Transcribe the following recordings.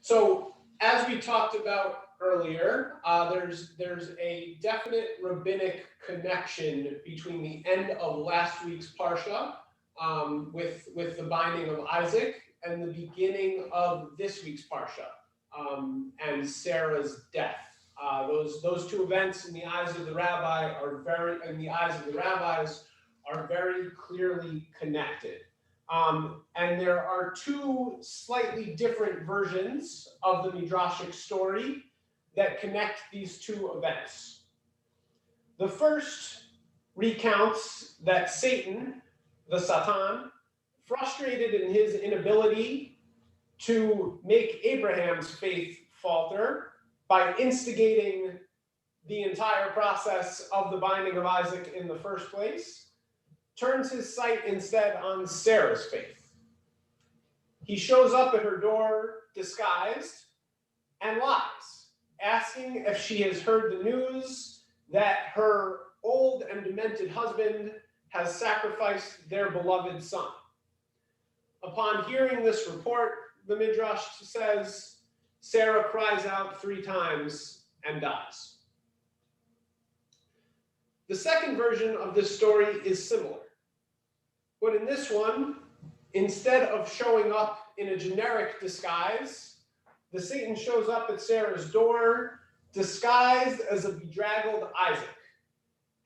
So as we talked about earlier, there's a definite rabbinic connection between the end of last week's parsha with the binding of Isaac and the beginning of this week's parsha and Sarah's death. Those two events in the eyes of the rabbis are very clearly connected. And there are two slightly different versions of the Midrashic story that connect these two events. The first recounts that Satan, the Satan, frustrated in his inability to make Abraham's faith falter by instigating the entire process of the binding of Isaac in the first place, turns his sight instead on Sarah's faith. He shows up at her door disguised and lies, asking if she has heard the news that her old and demented husband has sacrificed their beloved son. Upon hearing this report, the Midrash says, Sarah cries out 3 times and dies. The second version of this story is similar. But in this one, instead of showing up in a generic disguise, the Satan shows up at Sarah's door, disguised as a bedraggled Isaac,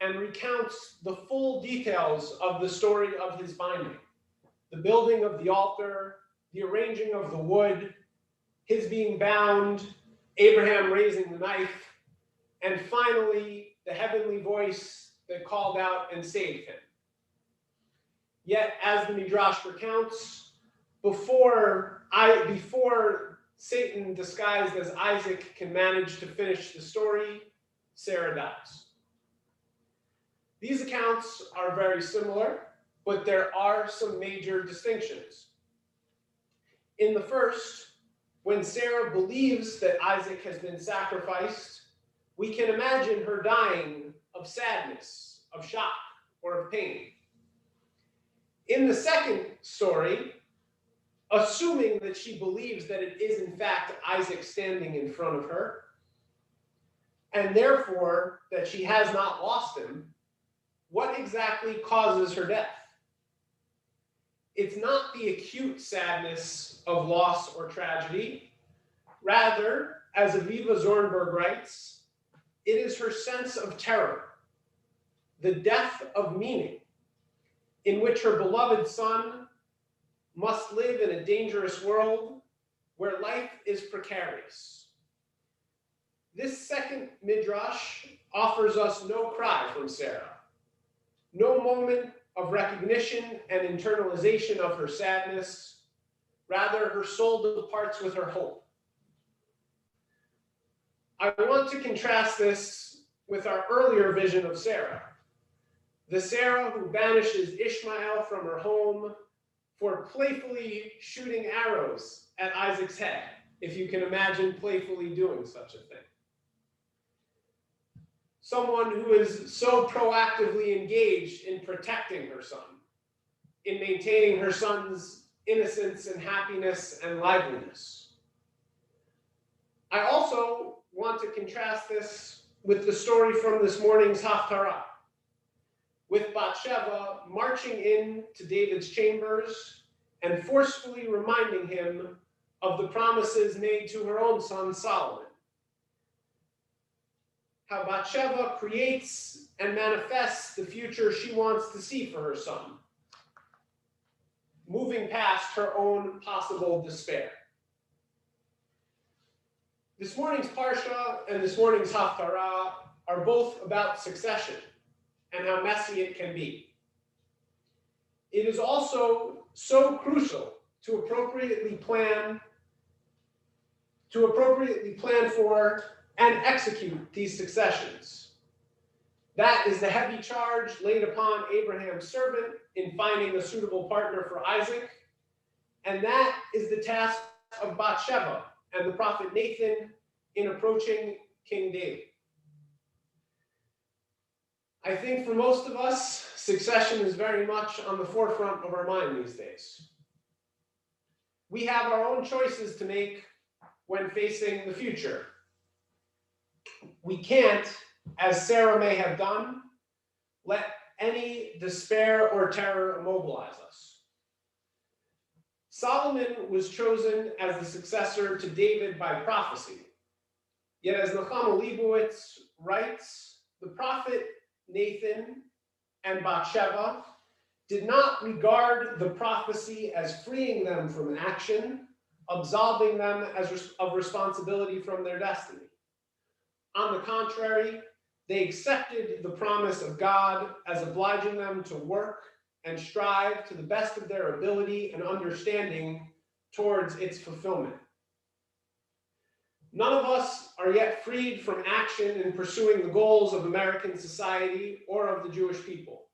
and recounts the full details of the story of his binding. The building of the altar, the arranging of the wood, his being bound, Abraham raising the knife, and finally, the heavenly voice that called out and saved him. Yet, as the Midrash recounts, before Satan disguised as Isaac can manage to finish the story, Sarah dies. These accounts are very similar, but there are some major distinctions. In the first, when Sarah believes that Isaac has been sacrificed, we can imagine her dying of sadness, of shock, or of pain. In the second story, assuming that she believes that it is in fact Isaac standing in front of her, and therefore that she has not lost him, what exactly causes her death? It's not the acute sadness of loss or tragedy. Rather, as Aviva Zornberg writes, it is her sense of terror, the death of meaning, in which her beloved son must live in a dangerous world where life is precarious. This second midrash offers us no cry from Sarah, no moment of recognition and internalization of her sadness. Rather, her soul departs with her hope. I want to contrast this with our earlier vision of Sarah, the Sarah who banishes Ishmael from her home for playfully shooting arrows at Isaac's head, if you can imagine playfully doing such a thing. Someone who is so proactively engaged in protecting her son, in maintaining her son's innocence and happiness and liveliness. I also want to contrast this with the story from this morning's Haftarah, with Bathsheba marching in to David's chambers and forcefully reminding him of the promises made to her own son Solomon. How Bathsheba creates and manifests the future she wants to see for her son, moving past her own possible despair. This morning's Parsha and this morning's Haftarah are both about succession and how messy it can be. It is also so crucial to appropriately plan for and execute these successions. That is the heavy charge laid upon Abraham's servant in finding a suitable partner for Isaac, and that is the task of Bathsheba and the prophet Nathan in approaching King David. I think for most of us, succession is very much on the forefront of our mind these days. We have our own choices to make when facing the future. We can't, as Sarah may have done, let any despair or terror immobilize us. Solomon was chosen as the successor to David by prophecy. Yet, as Nechama Leibowitz writes, the prophet Nathan and Bathsheba did not regard the prophecy as freeing them from action, absolving them of responsibility from their destiny. On the contrary, they accepted the promise of God as obliging them to work and strive to the best of their ability and understanding towards its fulfillment. None of us are yet freed from action in pursuing the goals of American society or of the Jewish people,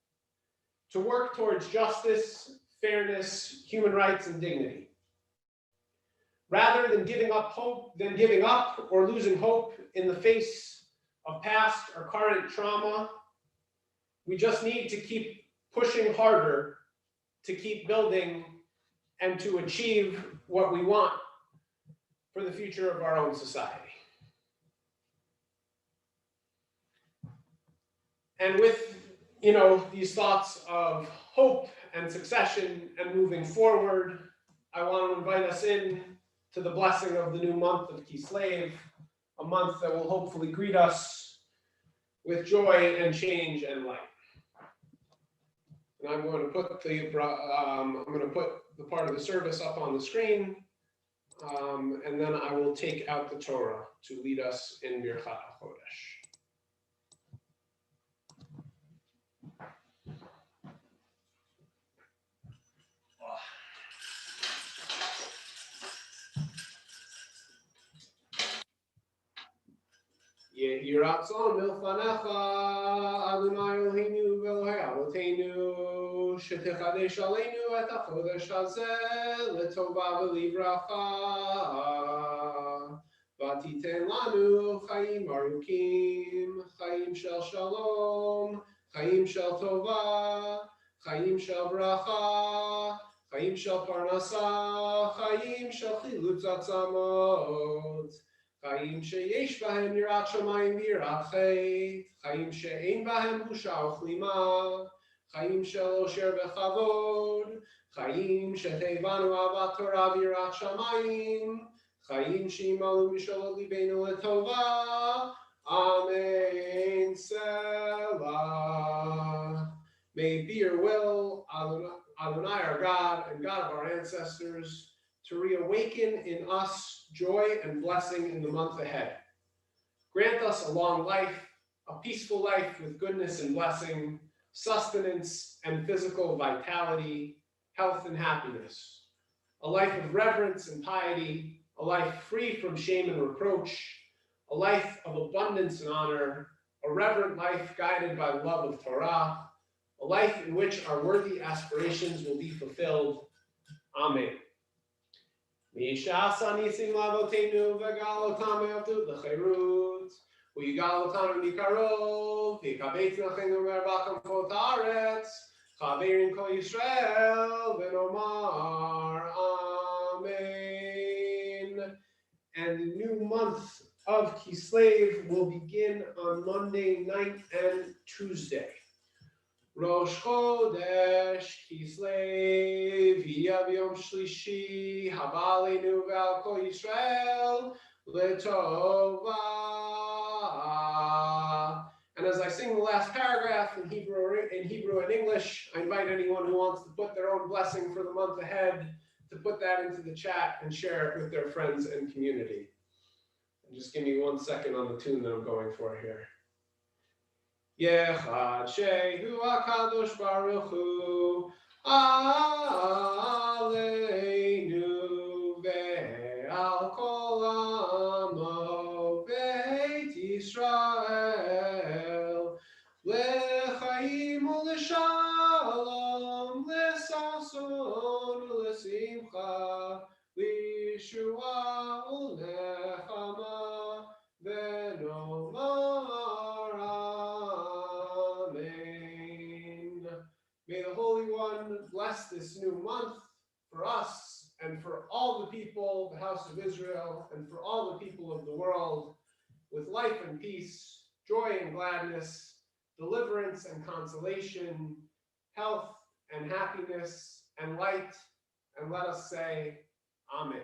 to work towards justice, fairness, human rights, and dignity. Rather than giving up or losing hope in the face of past or current trauma, we just need to keep pushing harder to keep building and to achieve what we want for the future of our own society. And with, these thoughts of hope and succession and moving forward, I want to invite us in to the blessing of the new month of Kislev, a month that will hopefully greet us with joy and change and light. And I'm going to put the part of the service up on the screen, and then I will take out the Torah to lead us in Birchat HaChodesh. Yehi ratzon milfanecha, Adonai Eloheinu v'Elohei Avoteinu, shetechadesh aleinu et hachodesh hazeh letova v'livracha, v'titen lanu chayim arukim, chayim shel shalom, chayim shel tova, chayim shel bracha, chayim shel parnasa, chayim shel chilutz atzamot. Chayim sheyesh bahem yirat shamayim v'yirat chet, chayim she'ein bahem busha uchlima, chayim shel osher v'chavod, chayim she'tevanu avat Torah v'yirat shamayim, chayim she'imalu mishalot libeinu letova. Amen. Selah. May it be your will, Adonai our God and God of our ancestors, to reawaken in us joy and blessing in the month ahead. Grant us a long life, a peaceful life with goodness and blessing, sustenance and physical vitality, health and happiness, a life of reverence and piety, a life free from shame and reproach, a life of abundance and honor, a reverent life guided by the love of Torah, a life in which our worthy aspirations will be fulfilled. Amen. Mishasa nisim lavotenu v'gal otam me'avdut l'cherut v'yigal otam mikarov v'yikabetz l'chenu me'arbach amfot haaretz chaverim kol Yisrael v'nomar Amen. And the new month of Kislev will begin on Monday night and Tuesday. Rosh Chodesh Kislev Yav Yom Shlishi Haba Aleinu Ve'al Kol Yisrael L'Tova. And as I sing the last paragraph in Hebrew and English, I invite anyone who wants to put their own blessing for the month ahead to put that into the chat and share it with their friends and community. And just give me 1 second on the tune that I'm going for here. Yechad Shehu HaKadosh Baruch Hu Aleinu Ve'al Kol Amo Beit Yisrael L'chaim u'l'shalom L'sason u'l'simcha L'yeshua u'l'nechama V'nomar. May the Holy One bless this new month for us and for all the people, the house of Israel, and for all the people of the world, with life and peace, joy and gladness, deliverance and consolation, health and happiness and light, and let us say, Amen.